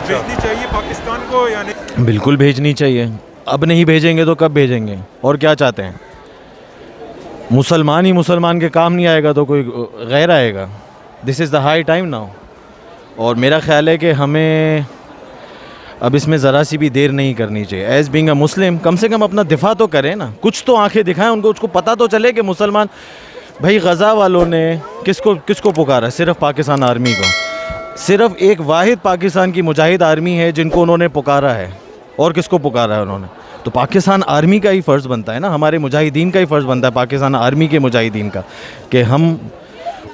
भेजनी चाहिए पाकिस्तान को या नहीं? बिल्कुल भेजनी चाहिए। अब नहीं भेजेंगे तो कब भेजेंगे? और क्या चाहते हैं? मुसलमान ही मुसलमान के काम नहीं आएगा तो कोई गैर आएगा? This is the high time now. और मेरा ख्याल है कि हमें अब इसमें ज़रा सी भी देर नहीं करनी चाहिए। एज़ बीइंग अ मुस्लिम कम से कम अपना दिफा तो करें ना, कुछ तो आंखें दिखाएं उनको, उसको पता तो चले कि मुसलमान भाई गज़ा वालों ने किसको पुकारा? सिर्फ पाकिस्तान आर्मी को। सिर्फ एक वाहिद पाकिस्तान की मुजाहिद आर्मी है जिनको उन्होंने पुकारा है। और किसको पुकारा है उन्होंने? तो पाकिस्तान आर्मी का ही फ़र्ज़ बनता है ना, हमारे मुजाहिदीन का ही फ़र्ज़ बनता है, पाकिस्तान आर्मी के मुजाहिदीन का, कि हम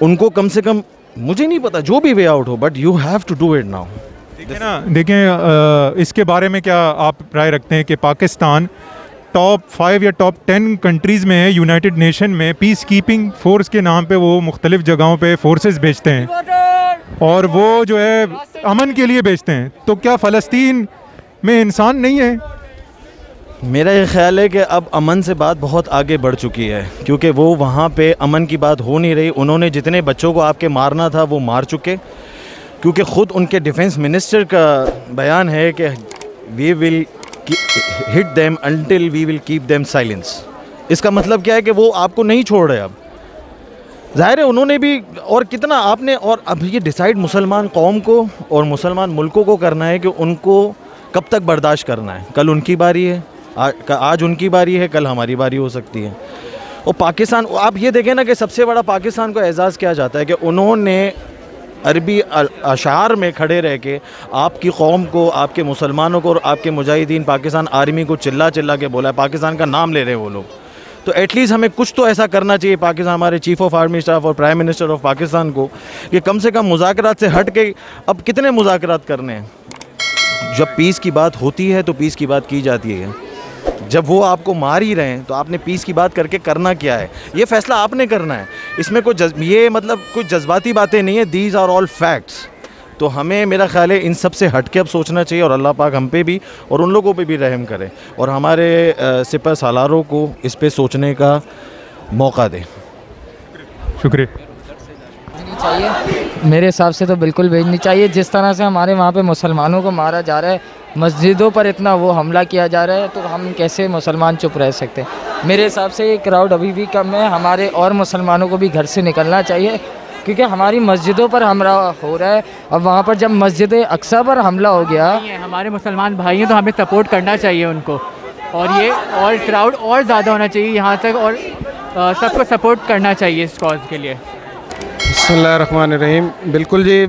उनको कम से कम, मुझे नहीं पता जो भी वे आउट हो, but you have to do it now. देखें इसके बारे में क्या आप राय रखते हैं कि पाकिस्तान टॉप 5 या टॉप 10 कंट्रीज़ में है यूनाइटेड नेशन में, पीस कीपिंग फोर्स के नाम पे वो मुख्तलिफ़ जगहों पे फोर्सेस भेजते हैं और वो जो है अमन के लिए भेजते हैं, तो क्या फ़लस्तीन में इंसान नहीं है? मेरा ये ख्याल है कि अब अमन से बात बहुत आगे बढ़ चुकी है, क्योंकि वो वहाँ पे अमन की बात हो नहीं रही। उन्होंने जितने बच्चों को आपके मारना था वो मार चुके, क्योंकि ख़ुद उनके डिफेंस मिनिस्टर का बयान है कि we will hit them until we will keep them silence. इसका मतलब क्या है कि वो आपको नहीं छोड़ रहे। अब ज़ाहिर है उन्होंने भी, और कितना आपने, और अब ये डिसाइड मुसलमान कौम को और मुसलमान मुल्कों को करना है कि उनको कब तक बर्दाश्त करना है। कल उनकी बारी है, आज उनकी बारी है, कल हमारी बारी हो सकती है। और पाकिस्तान, आप ये देखें ना कि सबसे बड़ा पाकिस्तान को एजाज़ किया जाता है कि उन्होंने अरबी अशार में खड़े रह के आपकी कौम को, आपके मुसलमानों को और आपके मुजाहिदीन पाकिस्तान आर्मी को चिल्ला चिल्ला के बोला है, पाकिस्तान का नाम ले रहे हैं वो लोग। तो एटलीस्ट हमें कुछ तो ऐसा करना चाहिए पाकिस्तान, हमारे चीफ़ ऑफ आर्मी स्टाफ और प्राइम मिनिस्टर ऑफ पाकिस्तान को, कि कम से कम मुज़ाकरात से हट के, अब कितने मुज़ाकरात करने हैं? जब पीस की बात होती है तो पीस की बात की जाती है। जब वो आपको मार ही रहे हैं तो आपने पीस की बात करके करना क्या है? ये फ़ैसला आपने करना है। इसमें कोई ये मतलब कुछ जज्बाती बातें नहीं है, दीज आर ऑल फैक्ट्स। तो हमें, मेरा ख्याल है, इन सब से हट के अब सोचना चाहिए, और अल्लाह पाक हम पे भी और उन लोगों पे भी रहम करे और हमारे सिपह सालारों को इस पे सोचने का मौका दे। शुक्रिया। चाहिए मेरे हिसाब से तो बिल्कुल भेजनी चाहिए। जिस तरह से हमारे वहाँ पे मुसलमानों को मारा जा रहा है, मस्जिदों पर इतना वो हमला किया जा रहा है, तो हम कैसे मुसलमान चुप रह सकते हैं? मेरे हिसाब से ये क्राउड अभी भी कम है। हमारे और मुसलमानों को भी घर से निकलना चाहिए, क्योंकि हमारी मस्जिदों पर हमला हो रहा है। अब वहाँ पर जब मस्जिद अक्सा पर हमला हो गया, हमारे मुसलमान भाई हैं तो हमें सपोर्ट करना चाहिए उनको, और ये और क्राउड और ज़्यादा होना चाहिए यहाँ तक, और सबको सपोर्ट करना चाहिए इस कॉज के लिए। बिस्मिल्लाहिर्रहमानिर्रहीम। बिल्कुल जी,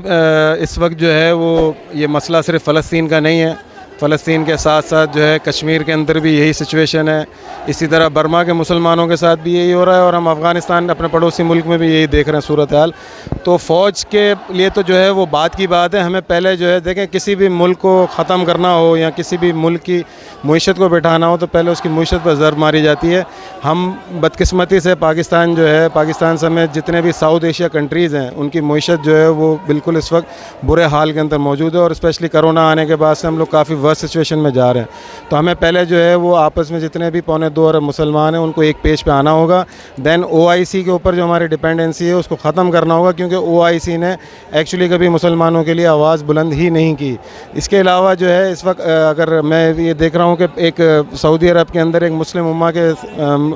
इस वक्त जो है वो ये मसला सिर्फ फ़लस्तीन का नहीं है, फ़लस्तीन के साथ साथ जो है कश्मीर के अंदर भी यही सिचुएशन है। इसी तरह बर्मा के मुसलमानों के साथ भी यही हो रहा है, और हम अफ़गानिस्तान अपने पड़ोसी मुल्क में भी यही देख रहे हैं सूरत हाल। तो फ़ौज के लिए तो जो है वो बात की बात है। हमें पहले जो है देखें, किसी भी मुल्क को ख़त्म करना हो या किसी भी मुल्क की मईशत को बिठाना हो तो पहले उसकी मईशत पर ज़रब मारी जाती है। हम बदकिस्मती से पाकिस्तान जो है, पाकिस्तान समेत जितने भी साउथ एशिया कंट्रीज़ हैं, उनकी मईशत जो है वो बिल्कुल इस वक्त बुरे हाल के अंदर मौजूद है, और स्पेशली कोरोना आने के बाद से हम लोग काफ़ी वर्स्ट सिचुएशन में जा रहे हैं। तो हमें पहले जो है वो आपस में जितने भी 2.25 अरब मुसलमान हैं उनको एक पेज पे आना होगा। देन OIC के ऊपर जो हमारी डिपेंडेंसी है उसको ख़त्म करना होगा, क्योंकि OIC ने एक्चुअली कभी मुसलमानों के लिए आवाज़ बुलंद ही नहीं की। इसके अलावा जो है इस वक्त अगर मैं ये देख रहा हूँ कि एक सऊदी अरब के अंदर एक मुस्लिम उम्मा के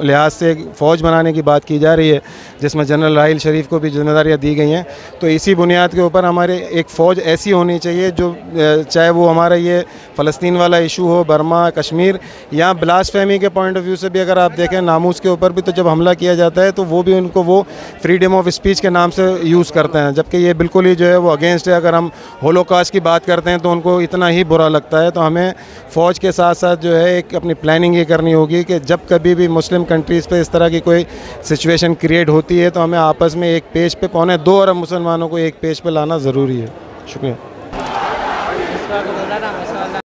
लिहाज से एक फ़ौज बनाने की बात की जा रही है, जिसमें जनरल राहिल शरीफ को भी जिम्मेदारियाँ दी गई हैं। तो इसी बुनियाद के ऊपर हमारे एक फ़ौज ऐसी होनी चाहिए जो, चाहे वो हमारा ये फ़लस्तीन वाला इशू हो, बर्मा, कश्मीर, या ब्लास्फेमी के पॉइंट ऑफ व्यू से भी अगर आप देखें, नामूस के ऊपर भी तो जब हमला किया जाता है तो वो भी उनको वो फ्रीडम ऑफ स्पीच के नाम से यूज़ करते हैं, जबकि ये बिल्कुल ही जो है वो अगेंस्ट है। अगर हम होलोकॉस्ट की बात करते हैं तो उनको इतना ही बुरा लगता है। तो हमें फ़ौज के साथ साथ जो है एक अपनी प्लानिंग ये करनी होगी कि जब कभी भी मुस्लिम कंट्रीज़ पे इस तरह की कोई सिचुएशन क्रिएट होती है तो हमें आपस में एक पेज पे 2.25 अरब मुसलमानों को एक पेज पे लाना ज़रूरी है। शुक्रिया।